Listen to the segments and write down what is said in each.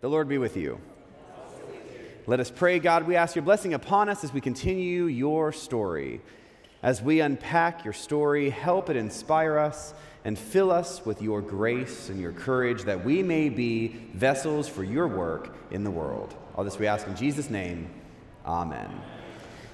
The Lord be with you. Let us pray. God, we ask your blessing upon us as we continue your story. As we unpack your story, help it inspire us and fill us with your grace and your courage that we may be vessels for your work in the world. All this we ask in Jesus' name. Amen.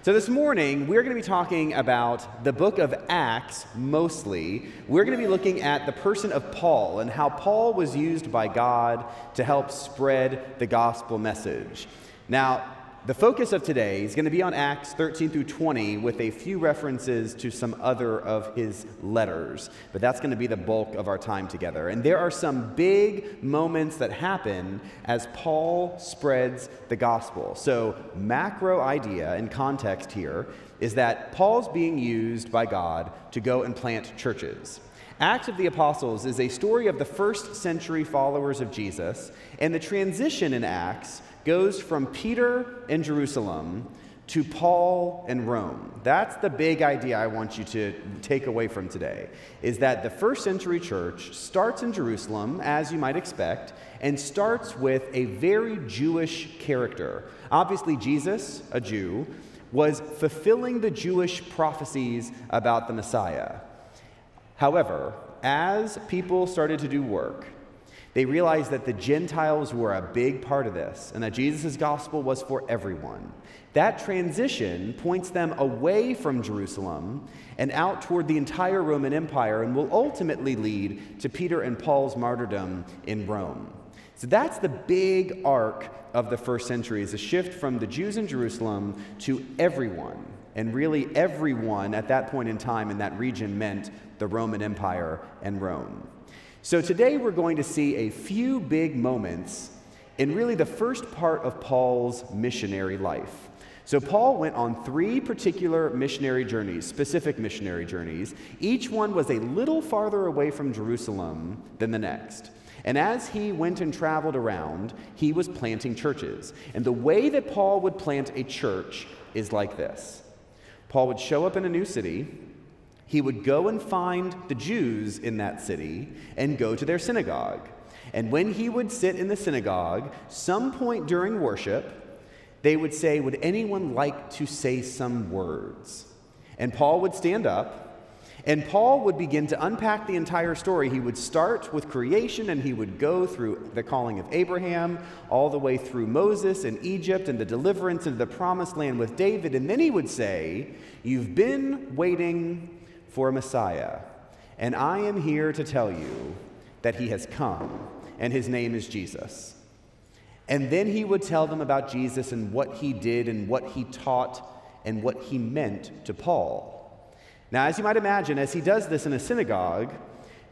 So this morning, we're going to be talking about the book of Acts mostly. We're going to be looking at the person of Paul and how Paul was used by God to help spread the gospel message. Now, the focus of today is going to be on Acts 13 through 20 with a few references to some other of his letters. But that's going to be the bulk of our time together. And there are some big moments that happen as Paul spreads the gospel. So macro idea and context here is that Paul's being used by God to go and plant churches. Acts of the Apostles is a story of the first century followers of Jesus, and the transition in Acts goes from Peter in Jerusalem to Paul in Rome. That's the big idea I want you to take away from today, is that the first century church starts in Jerusalem, as you might expect, and starts with a very Jewish character. Obviously, Jesus, a Jew, was fulfilling the Jewish prophecies about the Messiah. However, as people started to do work, they realized that the Gentiles were a big part of this and that Jesus' gospel was for everyone. That transition points them away from Jerusalem and out toward the entire Roman Empire and will ultimately lead to Peter and Paul's martyrdom in Rome. So that's the big arc of the first century, is a shift from the Jews in Jerusalem to everyone. And really everyone at that point in time in that region meant the Roman Empire and Rome. So today we're going to see a few big moments in really the first part of Paul's missionary life. So Paul went on 3 particular missionary journeys, specific missionary journeys. Each one was a little farther away from Jerusalem than the next. And as he went and traveled around, he was planting churches. And the way that Paul would plant a church is like this. Paul would show up in a new city. He would go and find the Jews in that city and go to their synagogue. And when he would sit in the synagogue, some point during worship, they would say, "Would anyone like to say some words?" And Paul would stand up, and Paul would begin to unpack the entire story. He would start with creation, and he would go through the calling of Abraham, all the way through Moses and Egypt and the deliverance into the promised land with David. And then he would say, "You've been waiting for a Messiah, and I am here to tell you that he has come, and his name is Jesus." And then he would tell them about Jesus and what he did and what he taught and what he meant to Paul. Now, as you might imagine, as he does this in a synagogue,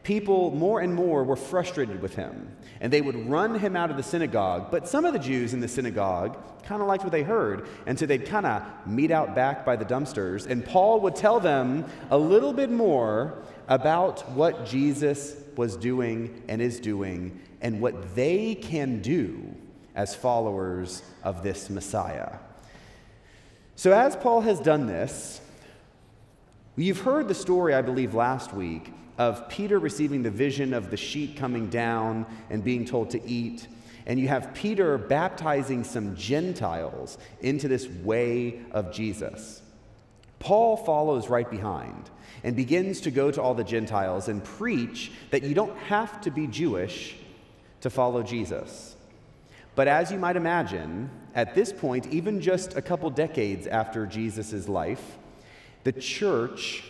people more and more were frustrated with him, and they would run him out of the synagogue. But some of the Jews in the synagogue kind of liked what they heard, and so they'd kind of meet out back by the dumpsters, and Paul would tell them a little bit more about what Jesus was doing and is doing and what they can do as followers of this Messiah. So as Paul has done this, you've heard the story, I believe, last week of Peter receiving the vision of the sheet coming down and being told to eat. And you have Peter baptizing some Gentiles into this way of Jesus. Paul follows right behind and begins to go to all the Gentiles and preach that you don't have to be Jewish to follow Jesus. But as you might imagine, at this point, even just a couple decades after Jesus' life, the church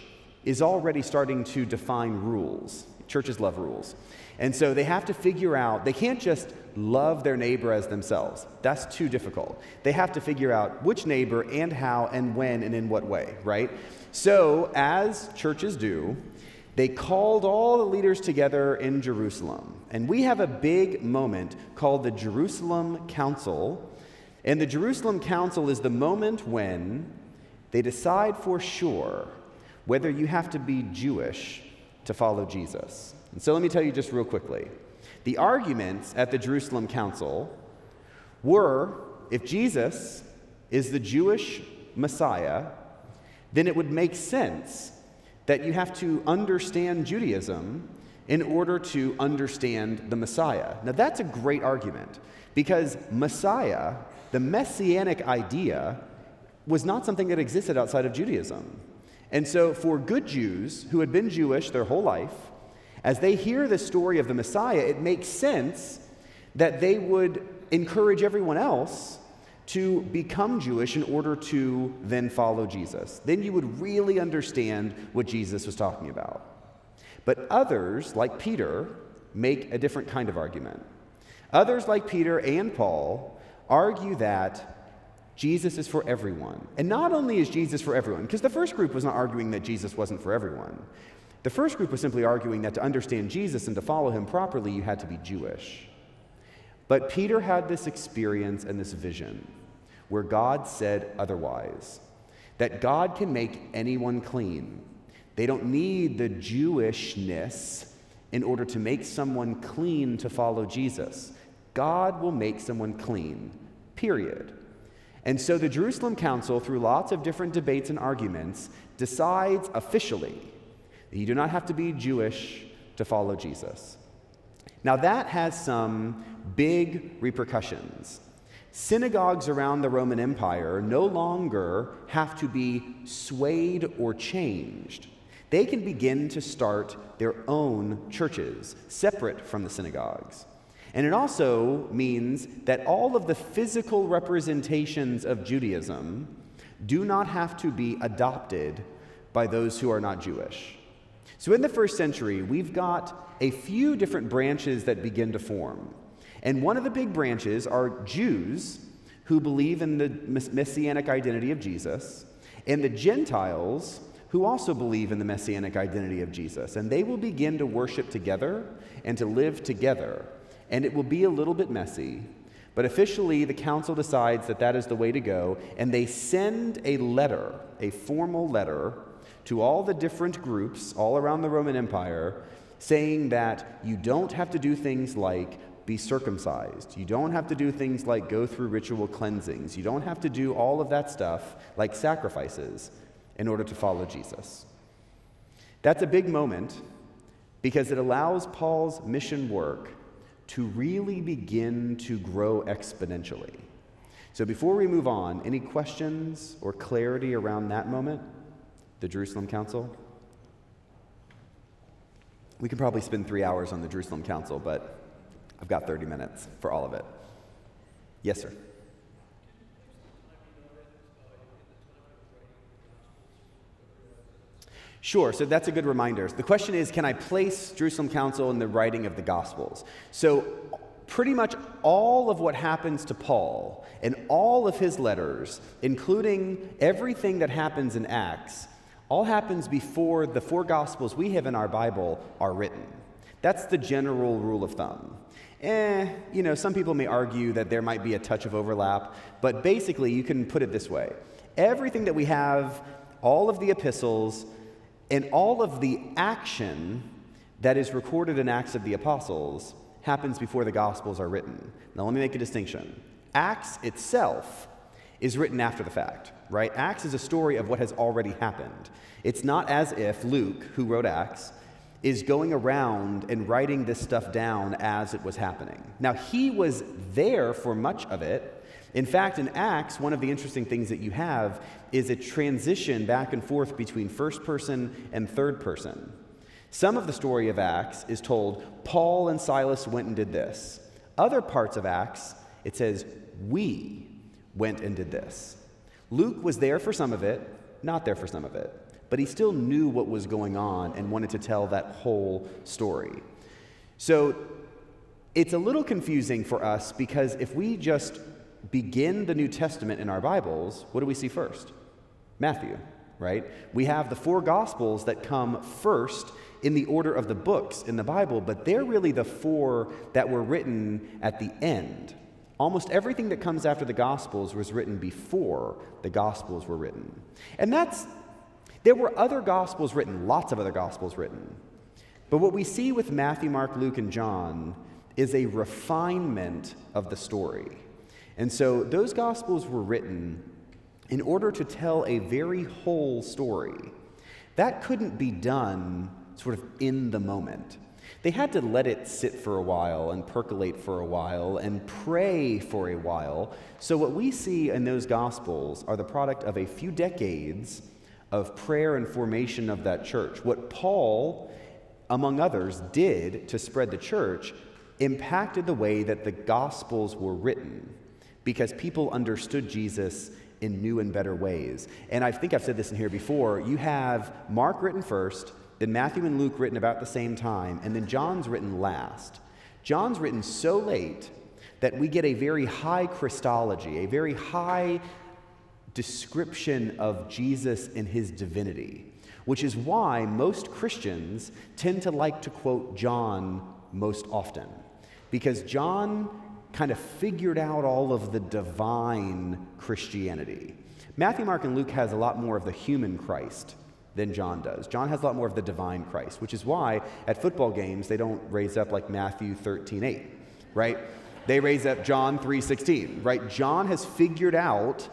is already starting to define rules. Churches love rules. And so they have to figure out, they can't just love their neighbor as themselves. That's too difficult. They have to figure out which neighbor and how and when and in what way, right? So as churches do, they called all the leaders together in Jerusalem. And we have a big moment called the Jerusalem Council. And the Jerusalem Council is the moment when they decide for sure whether you have to be Jewish to follow Jesus. And so let me tell you just real quickly. The arguments at the Jerusalem Council were, if Jesus is the Jewish Messiah, then it would make sense that you have to understand Judaism in order to understand the Messiah. Now, that's a great argument because Messiah, the messianic idea, was not something that existed outside of Judaism. And so for good Jews who had been Jewish their whole life, as they hear the story of the Messiah, it makes sense that they would encourage everyone else to become Jewish in order to then follow Jesus. Then you would really understand what Jesus was talking about. But others, like Peter, make a different kind of argument. Others, like Peter and Paul, argue that Jesus is for everyone. And not only is Jesus for everyone, because the first group was not arguing that Jesus wasn't for everyone. The first group was simply arguing that to understand Jesus and to follow him properly, you had to be Jewish. But Peter had this experience and this vision where God said otherwise, that God can make anyone clean. They don't need the Jewishness in order to make someone clean to follow Jesus. God will make someone clean, period. And so the Jerusalem Council, through lots of different debates and arguments, decides officially that you do not have to be Jewish to follow Jesus. Now that has some big repercussions. Synagogues around the Roman Empire no longer have to be swayed or changed. They can begin to start their own churches, separate from the synagogues. And it also means that all of the physical representations of Judaism do not have to be adopted by those who are not Jewish. So in the first century, we've got a few different branches that begin to form. And one of the big branches are Jews who believe in the messianic identity of Jesus, and the Gentiles who also believe in the messianic identity of Jesus. And they will begin to worship together and to live together. And it will be a little bit messy, but officially the council decides that that is the way to go, and they send a letter, a formal letter, to all the different groups all around the Roman Empire, saying that you don't have to do things like be circumcised. You don't have to do things like go through ritual cleansings. You don't have to do all of that stuff like sacrifices in order to follow Jesus. That's a big moment because it allows Paul's mission work to really begin to grow exponentially. So before we move on, any questions or clarity around that moment, the Jerusalem Council? We could probably spend 3 hours on the Jerusalem Council, but I've got 30 minutes for all of it. Yes, sir. Sure, so that's a good reminder. The question is, can I place Jerusalem Council in the writing of the Gospels? So pretty much all of what happens to Paul and all of his letters, including everything that happens in Acts, all happens before the 4 Gospels we have in our Bible are written. That's the general rule of thumb. Some people may argue that there might be a touch of overlap, but basically you can put it this way. Everything that we have, all of the epistles, and all of the action that is recorded in Acts of the Apostles happens before the Gospels are written. Now let me make a distinction. Acts itself is written after the fact, right? Acts is a story of what has already happened. It's not as if Luke, who wrote Acts, is going around and writing this stuff down as it was happening. Now, he was there for much of it. In fact, in Acts, one of the interesting things that you have is a transition back and forth between first person and third person. Some of the story of Acts is told, Paul and Silas went and did this. Other parts of Acts, it says, we went and did this. Luke was there for some of it, not there for some of it, but he still knew what was going on and wanted to tell that whole story. So it's a little confusing for us because if we just begin the New Testament in our Bibles, what do we see first? Matthew, right? We have the 4 Gospels that come first in the order of the books in the Bible, but they're really the 4 that were written at the end. Almost everything that comes after the Gospels was written before the Gospels were written. And there were other Gospels written, lots of other Gospels written. But what we see with Matthew, Mark, Luke, and John is a refinement of the story. And so those Gospels were written in order to tell a very whole story. That couldn't be done sort of in the moment. They had to let it sit for a while and percolate for a while and pray for a while. So what we see in those Gospels are the product of a few decades of prayer and formation of that church. What Paul, among others, did to spread the church impacted the way that the Gospels were written, because people understood Jesus in new and better ways. And I think I've said this in here before. You have Mark written first, then Matthew and Luke written about the same time, and then John's written last. John's written so late that we get a very high Christology, a very high description of Jesus and his divinity, which is why most Christians tend to like to quote John most often, because John kind of figured out all of the divine Christianity. Matthew, Mark, and Luke has a lot more of the human Christ than John does. John has a lot more of the divine Christ, which is why at football games they don't raise up like Matthew 13:8, right? They raise up John 3:16, right? John has figured out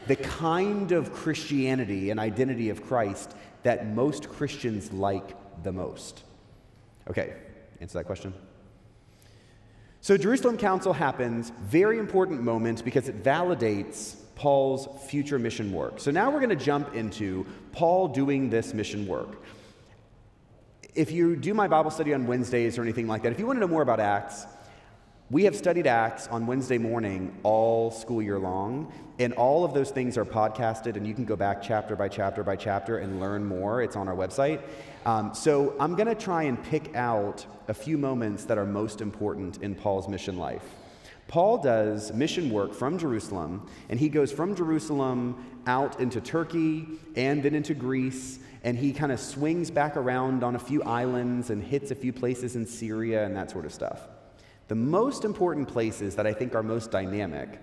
the kind of Christianity and identity of Christ that most Christians like the most. Okay, answer that question. So Jerusalem Council happens, very important moment because it validates Paul's future mission work. So now we're going to jump into Paul doing this mission work. If you do my Bible study on Wednesdays or anything like that, if you want to know more about Acts, we have studied Acts on Wednesday morning all school year long, and all of those things are podcasted, and you can go back chapter by chapter by chapter and learn more. It's on our website. So I'm going to try and pick out a few moments that are most important in Paul's mission life. Paul does mission work from Jerusalem, and he goes from Jerusalem out into Turkey and then into Greece, and he kind of swings back around on a few islands and hits a few places in Syria and that sort of stuff. The most important places that I think are most dynamic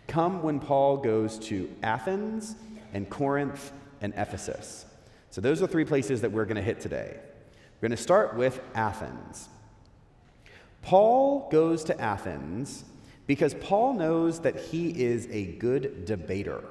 come when Paul goes to Athens and Corinth and Ephesus. So those are three places that we're going to hit today. We're going to start with Athens. Paul goes to Athens because Paul knows that he is a good debater.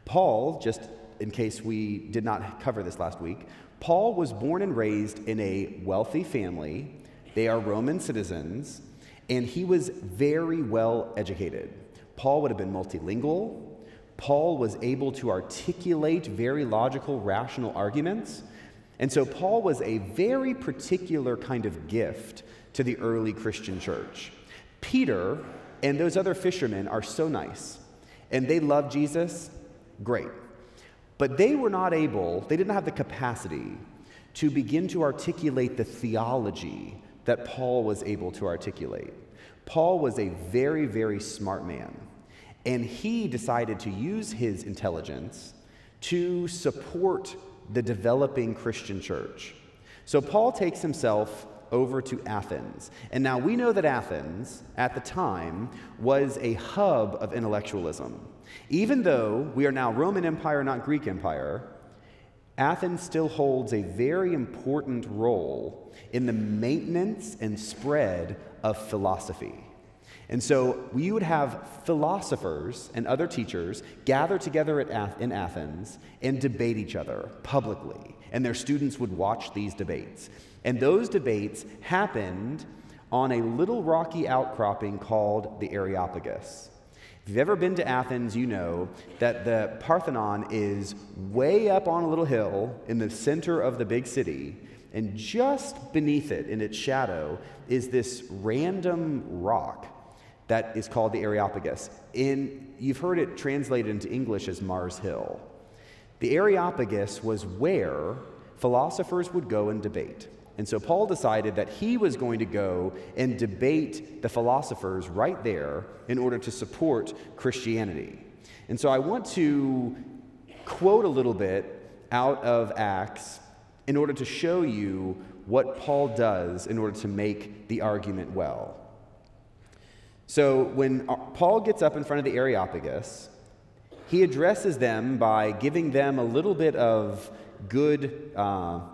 Paul, just in case we did not cover this last week, Paul was born and raised in a wealthy family. They are Roman citizens, and he was very well educated. Paul would have been multilingual. Paul was able to articulate very logical, rational arguments. And so Paul was a very particular kind of gift to the early Christian church. Peter and those other fishermen are so nice, and they love Jesus, great. But they were not able, they didn't have the capacity to begin to articulate the theology that Paul was able to articulate. Paul was a very, very smart man, and he decided to use his intelligence to support the developing Christian church. So Paul takes himself over to Athens. And now we know that Athens, at the time, was a hub of intellectualism. Even though we are now Roman Empire, not Greek Empire, Athens still holds a very important role in the maintenance and spread of philosophy. And so we would have philosophers and other teachers gather together in Athens and debate each other publicly, and their students would watch these debates. And those debates happened on a little rocky outcropping called the Areopagus. If you've ever been to Athens, you know that the Parthenon is way up on a little hill in the center of the big city, and just beneath it, in its shadow, is this random rock that is called the Areopagus. You've heard it translated into English as Mars Hill. The Areopagus was where philosophers would go and debate. And so Paul decided that he was going to go and debate the philosophers right there in order to support Christianity. And so I want to quote a little bit out of Acts in order to show you what Paul does in order to make the argument well. So when Paul gets up in front of the Areopagus, he addresses them by giving them a little bit of good,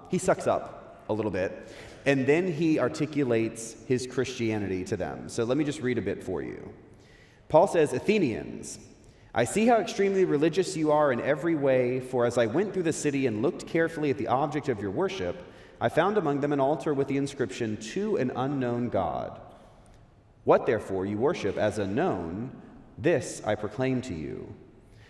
he sucks up a little bit, and then he articulates his Christianity to them. So let me just read a bit for you. Paul says, "Athenians, I see how extremely religious you are in every way, for as I went through the city and looked carefully at the object of your worship, I found among them an altar with the inscription, "To an unknown God." What therefore you worship as unknown, this I proclaim to you.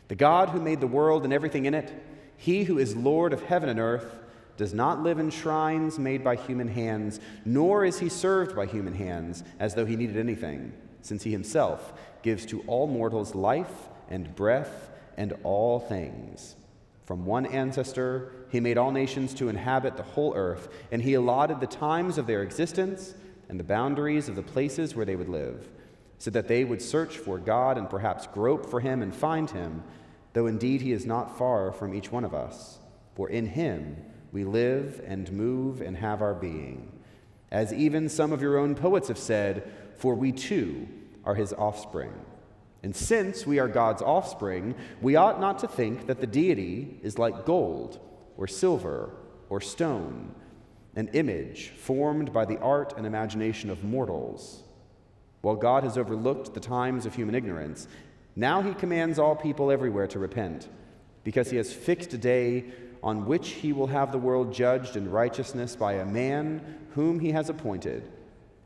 The God who made the world and everything in it, he who is Lord of heaven and earth, does not live in shrines made by human hands, nor is he served by human hands as though he needed anything, since he himself gives to all mortals life and breath and all things. From one ancestor he made all nations to inhabit the whole earth, and he allotted the times of their existence and the boundaries of the places where they would live, so that they would search for God and perhaps grope for him and find him, though indeed he is not far from each one of us. For in him we live and move and have our being. As even some of your own poets have said, for we too are his offspring. And since we are God's offspring, we ought not to think that the deity is like gold or silver or stone, an image formed by the art and imagination of mortals. While God has overlooked the times of human ignorance, now he commands all people everywhere to repent, because he has fixed a day on which he will have the world judged in righteousness by a man whom he has appointed.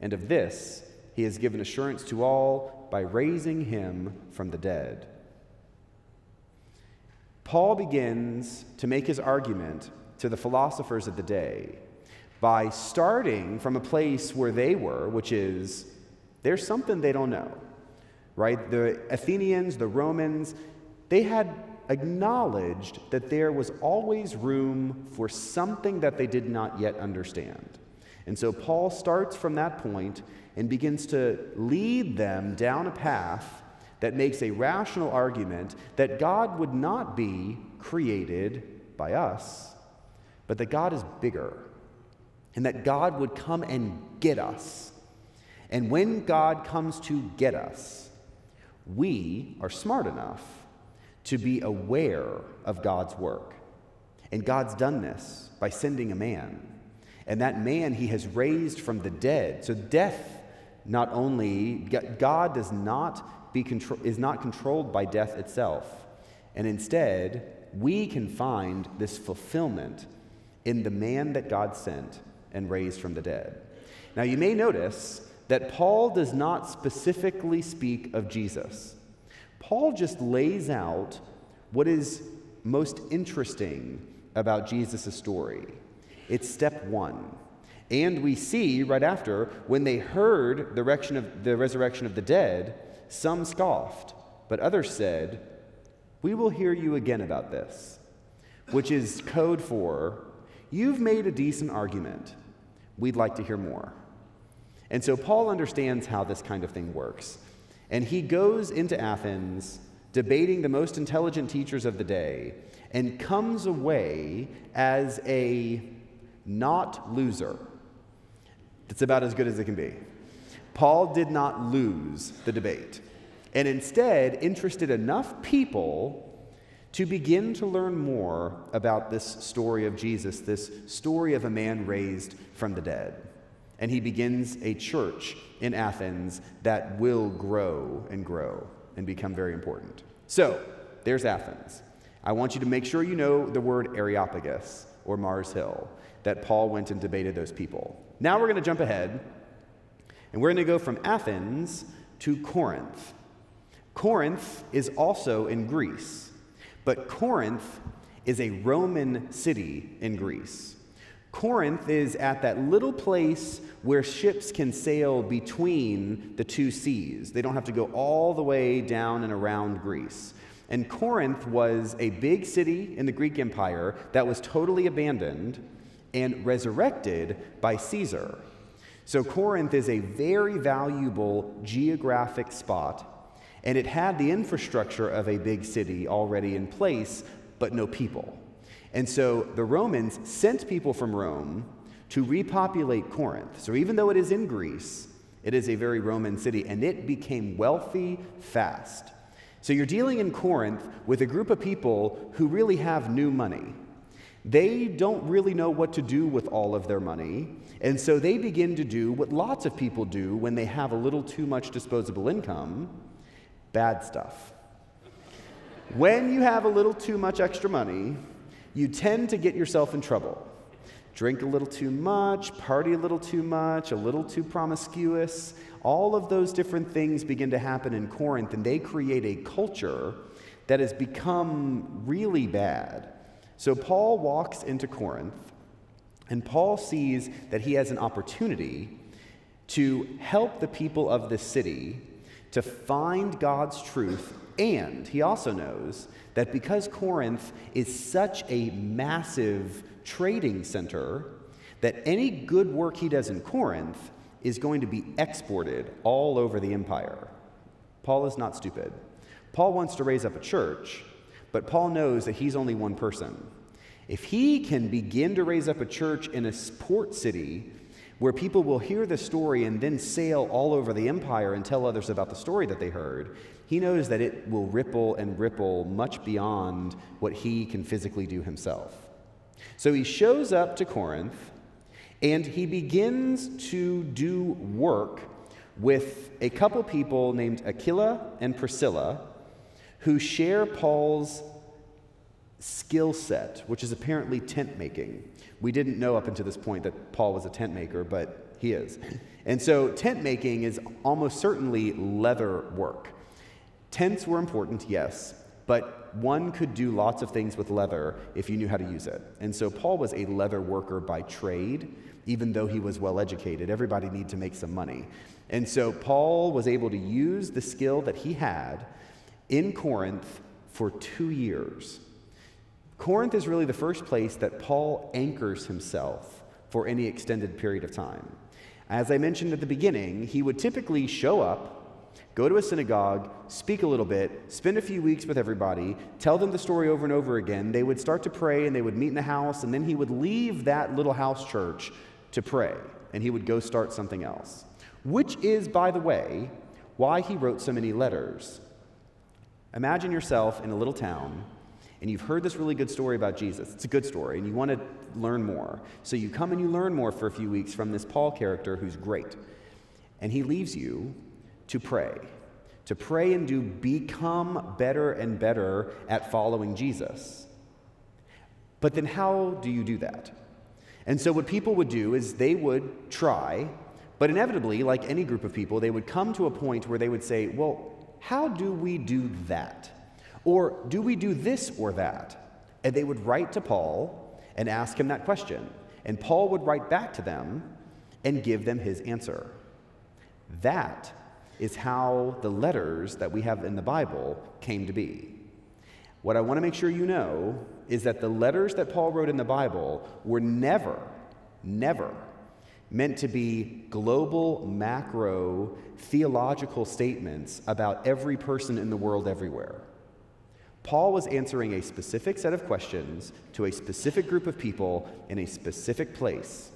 And of this he has given assurance to all by raising him from the dead. Paul begins to make his argument to the philosophers of the day by starting from a place where they were, which is, there's something they don't know, right? The Athenians, the Romans, they had acknowledged that there was always room for something that they did not yet understand. And so Paul starts from that point and begins to lead them down a path that makes a rational argument that God would not be created by us, but that God is bigger, and that God would come and get us. And when God comes to get us, we are smart enough to be aware of God's work. And God's done this by sending a man. And that man he has raised from the dead. So death, not only, God is not controlled by death itself. And instead, we can find this fulfillment in the man that God sent and raised from the dead. Now you may notice that Paul does not specifically speak of Jesus. Paul just lays out what is most interesting about Jesus' story. It's step one. And we see right after, when they heard the resurrection of the dead, some scoffed, but others said, "We will hear you again about this," which is code for, "You've made a decent argument. We'd like to hear more." And so Paul understands how this kind of thing works. And he goes into Athens, debating the most intelligent teachers of the day, and comes away as a not loser. That's about as good as it can be. Paul did not lose the debate, and instead interested enough people to begin to learn more about this story of Jesus, this story of a man raised from the dead. And he begins a church in Athens that will grow and become very important. So, there's Athens. I want you to make sure you know the word Areopagus, or Mars Hill, that Paul went and debated those people. Now we're going to jump ahead, and we're going to go from Athens to Corinth. Corinth is also in Greece, but Corinth is a Roman city in Greece. Corinth is at that little place where ships can sail between the two seas. They don't have to go all the way down and around Greece. And Corinth was a big city in the Greek Empire that was totally abandoned and resurrected by Caesar. So Corinth is a very valuable geographic spot, and it had the infrastructure of a big city already in place, but no people. And so the Romans sent people from Rome to repopulate Corinth. So even though it is in Greece, it is a very Roman city, and it became wealthy fast. So you're dealing in Corinth with a group of people who really have new money. They don't really know what to do with all of their money, and so they begin to do what lots of people do when they have a little too much disposable income: bad stuff. When you have a little too much extra money, you tend to get yourself in trouble. drink a little too much, party a little too much, a little too promiscuous. All of those different things begin to happen in Corinth, and they create a culture that has become really bad. So Paul walks into Corinth, and Paul sees that he has an opportunity to help the people of this city to find God's truth, and he also knows that because Corinth is such a massive trading center, that any good work he does in Corinth is going to be exported all over the empire. Paul is not stupid. Paul wants to raise up a church, but Paul knows that he's only one person. If he can begin to raise up a church in a port city where people will hear the story and then sail all over the empire and tell others about the story that they heard, he knows that it will ripple and ripple much beyond what he can physically do himself. So he shows up to Corinth, and he begins to do work with a couple people named Aquila and Priscilla, who share Paul's skill set, which is apparently tent making. We didn't know up until this point that Paul was a tent maker, but he is. And so tent making is almost certainly leather work. Tents were important, yes, but one could do lots of things with leather if you knew how to use it. And so Paul was a leather worker by trade, even though he was well educated. Everybody needed to make some money. And so Paul was able to use the skill that he had in Corinth for 2 years. Corinth is really the first place that Paul anchors himself for any extended period of time. As I mentioned at the beginning, he would typically show up, go to a synagogue, speak a little bit, spend a few weeks with everybody, tell them the story over and over again. They would start to pray, and they would meet in the house, and then he would leave that little house church to pray, and he would go start something else, which is, by the way, why he wrote so many letters. Imagine yourself in a little town, and you've heard this really good story about Jesus. It's a good story, and you want to learn more. So you come and you learn more for a few weeks from this Paul character who's great. And he leaves you to pray and to become better and better at following Jesus. But then how do you do that? And so what people would do is they would try, but inevitably, like any group of people, they would come to a point where they would say, well, how do we do that? Or do we do this or that? And they would write to Paul and ask him that question. And Paul would write back to them and give them his answer. That is how the letters that we have in the Bible came to be. What I want to make sure you know is that the letters that Paul wrote in the Bible were never meant to be global, macro, theological statements about every person in the world everywhere. Paul was answering a specific set of questions to a specific group of people in a specific place.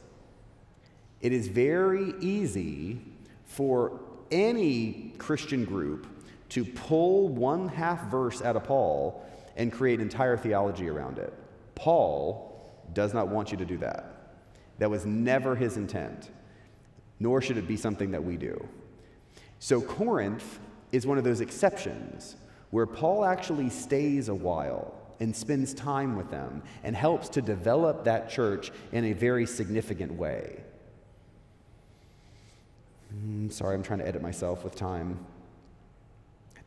It is very easy for any Christian group to pull one half verse out of Paul and create entire theology around it. Paul does not want you to do that. That was never his intent, nor should it be something that we do. So Corinth is one of those exceptions where Paul actually stays a while and spends time with them and helps to develop that church in a very significant way. Sorry, I'm trying to edit myself with time.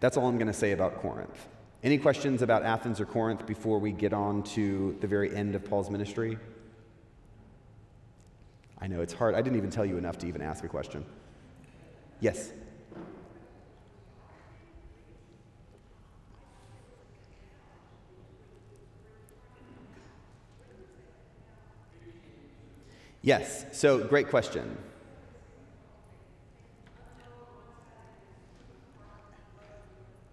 That's all I'm going to say about Corinth. Any questions about Athens or Corinth before we get on to the very end of Paul's ministry? I know it's hard. I didn't even tell you enough to even ask a question. Yes? Yes, so great question.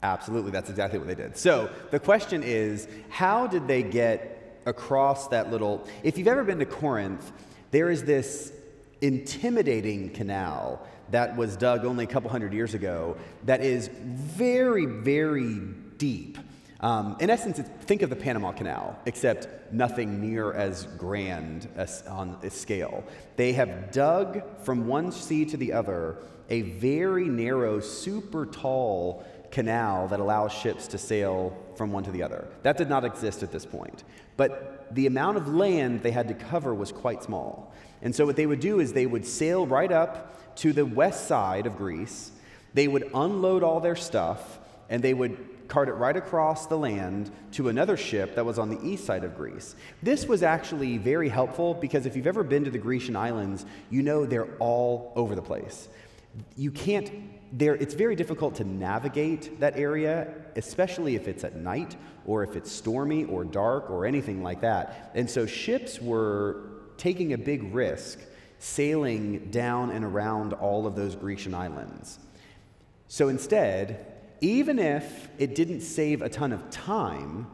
Absolutely, that's exactly what they did. So the question is, how did they get across that little... If you've ever been to Corinth, there is this intimidating canal that was dug only a couple hundred years ago that is very, very deep. In essence, think of the Panama Canal, except nothing near as grand on a scale. They have dug from one sea to the other a very narrow, super tall canal that allows ships to sail from one to the other. That did not exist at this point. But the amount of land they had to cover was quite small. And so what they would do is they would sail right up to the west side of Greece. They would unload all their stuff, and they would cart it right across the land to another ship that was on the east side of Greece. This was actually very helpful because if you've ever been to the Grecian islands, you know they're all over the place. It's very difficult to navigate that area, especially if it's at night or if it's stormy or dark or anything like that. And so ships were taking a big risk sailing down and around all of those Grecian islands. So instead, even if it didn't save a ton of time,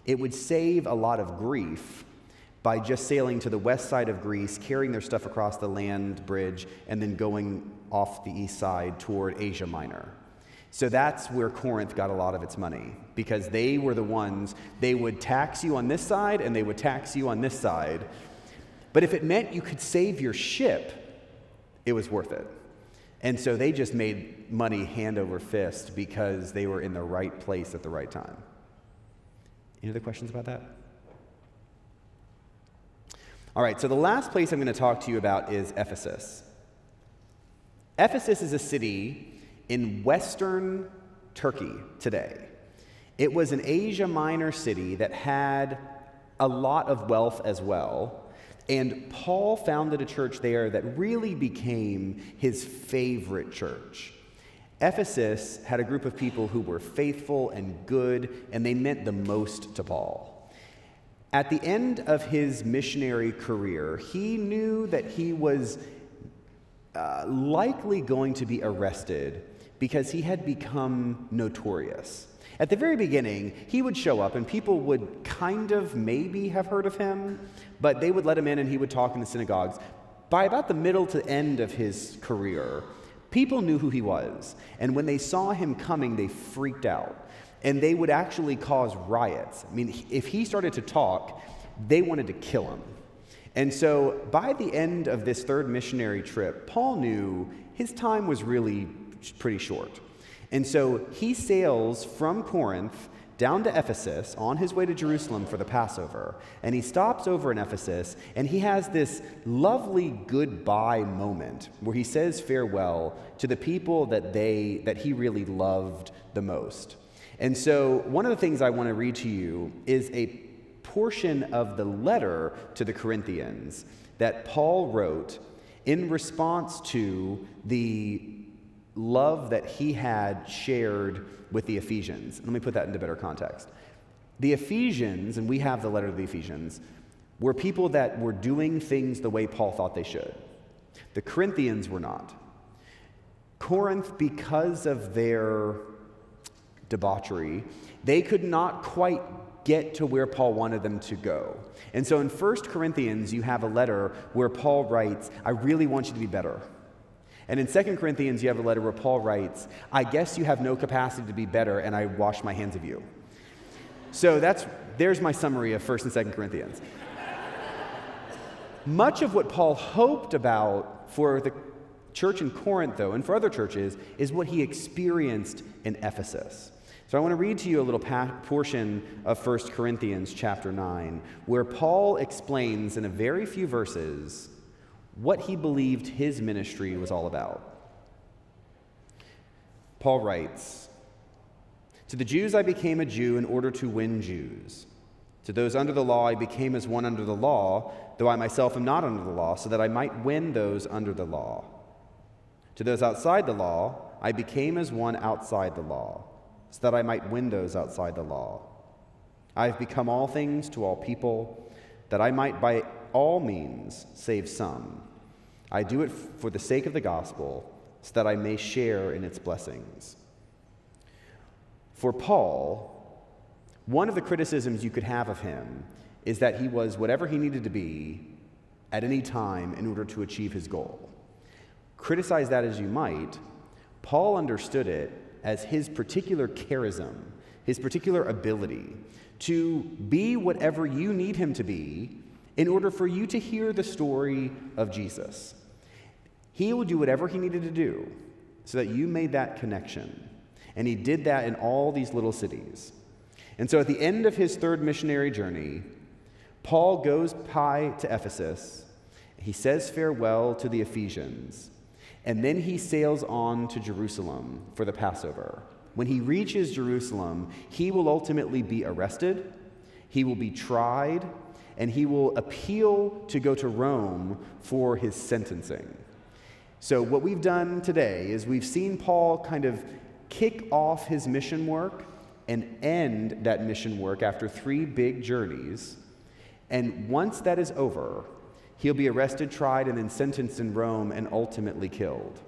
it would save a lot of grief by just sailing to the west side of Greece, carrying their stuff across the land bridge, and then going off the east side toward Asia Minor. So that's where Corinth got a lot of its money, because they were the ones, they would tax you on this side and they would tax you on this side. But if it meant you could save your ship, it was worth it. And so they just made money hand over fist because they were in the right place at the right time. Any other questions about that? All right, so the last place I'm going to talk to you about is Ephesus. Ephesus is a city in western Turkey today. It was an Asia Minor city that had a lot of wealth as well. And Paul founded a church there that really became his favorite church. Ephesus had a group of people who were faithful and good, and they meant the most to Paul. At the end of his missionary career, he knew that he was likely going to be arrested because he had become notorious. At the very beginning, he would show up and people would kind of maybe have heard of him, but they would let him in and he would talk in the synagogues. By about the middle to end of his career, people knew who he was. And when they saw him coming, they freaked out. And they would actually cause riots. I mean, if he started to talk, they wanted to kill him. And so by the end of this third missionary trip, Paul knew his time was really pretty short. And so he sails from Corinth down to Ephesus on his way to Jerusalem for the Passover. And he stops over in Ephesus, and he has this lovely goodbye moment where he says farewell to the people that he really loved the most. And so one of the things I want to read to you is a portion of the letter to the Corinthians that Paul wrote in response to the love that he had shared with the Ephesians. Let me put that into better context. The Ephesians, and we have the letter to the Ephesians, were people that were doing things the way Paul thought they should. The Corinthians were not. Corinth, because of their debauchery, they could not quite get to where Paul wanted them to go. And so in 1 Corinthians, you have a letter where Paul writes, I really want you to be better. And in 2 Corinthians, you have a letter where Paul writes, I guess you have no capacity to be better, and I wash my hands of you. So there's my summary of 1 and 2 Corinthians. Much of what Paul hoped about for the church in Corinth, though, and for other churches, is what he experienced in Ephesus. So I want to read to you a little portion of 1 Corinthians chapter 9, where Paul explains in a very few verses what he believed his ministry was all about. Paul writes, To the Jews I became a Jew in order to win Jews. To those under the law I became as one under the law, though I myself am not under the law, so that I might win those under the law. To those outside the law I became as one outside the law, so that I might win those outside the law. I have become all things to all people, that I might by all means save some. I do it for the sake of the gospel, so that I may share in its blessings. For Paul, one of the criticisms you could have of him is that he was whatever he needed to be at any time in order to achieve his goal. Criticize that as you might, Paul understood it as his particular charism, his particular ability to be whatever you need him to be in order for you to hear the story of Jesus. He will do whatever he needed to do so that you made that connection. And he did that in all these little cities. And so at the end of his third missionary journey, Paul goes by to Ephesus. He says farewell to the Ephesians. And then he sails on to Jerusalem for the Passover. When he reaches Jerusalem, he will ultimately be arrested, he will be tried, and he will appeal to go to Rome for his sentencing. So what we've done today is we've seen Paul kind of kick off his mission work and end that mission work after 3 big journeys. And once that is over, he'll be arrested, tried, and then sentenced in Rome and ultimately killed.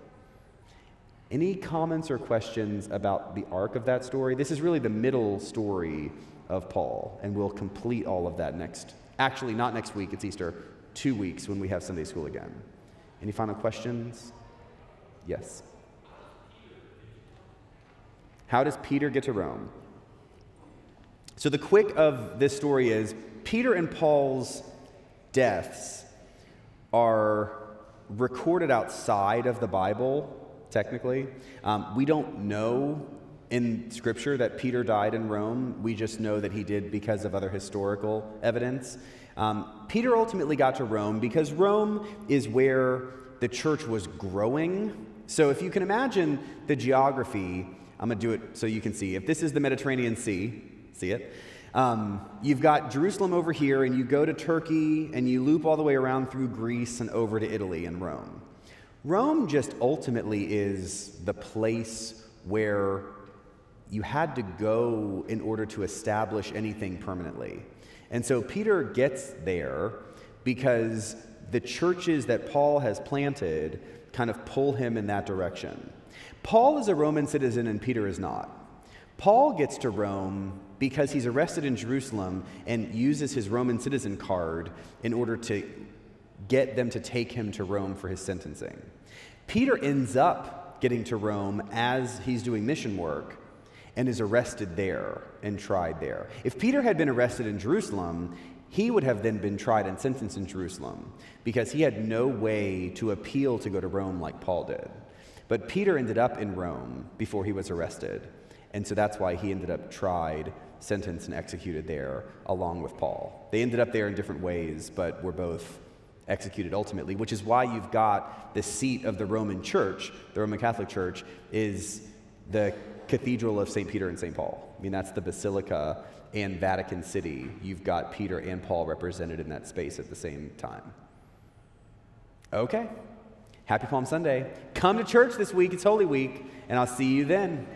Any comments or questions about the arc of that story? This is really the middle story of Paul, and we'll complete all of that actually not next week, it's Easter, 2 weeks when we have Sunday school again. Any final questions? Yes. How does Peter get to Rome? So the quick of this story is Peter and Paul's deaths are recorded outside of the Bible, technically. We don't know in Scripture that Peter died in Rome. We just know that he did because of other historical evidence. Peter ultimately got to Rome because Rome is where the church was growing. So if you can imagine the geography, I'm going to do it so you can see. If this is the Mediterranean Sea, see it? You've got Jerusalem over here, and you go to Turkey, and you loop all the way around through Greece and over to Italy and Rome. Rome just ultimately is the place where you had to go in order to establish anything permanently. And so Peter gets there because the churches that Paul has planted kind of pull him in that direction. Paul is a Roman citizen and Peter is not. Paul gets to Rome because he's arrested in Jerusalem and uses his Roman citizen card in order to get them to take him to Rome for his sentencing. Peter ends up getting to Rome as he's doing mission work and is arrested there and tried there. If Peter had been arrested in Jerusalem, he would have then been tried and sentenced in Jerusalem because he had no way to appeal to go to Rome like Paul did. But Peter ended up in Rome before he was arrested, and so that's why he ended up tried, sentenced, and executed there along with Paul. They ended up there in different ways, but were both executed ultimately, which is why you've got the seat of the Roman Church, the Roman Catholic Church, is the Cathedral of St. Peter and St. Paul. I mean, that's the Basilica and Vatican City. You've got Peter and Paul represented in that space at the same time. Okay. Happy Palm Sunday. Come to church this week. It's Holy Week, and I'll see you then.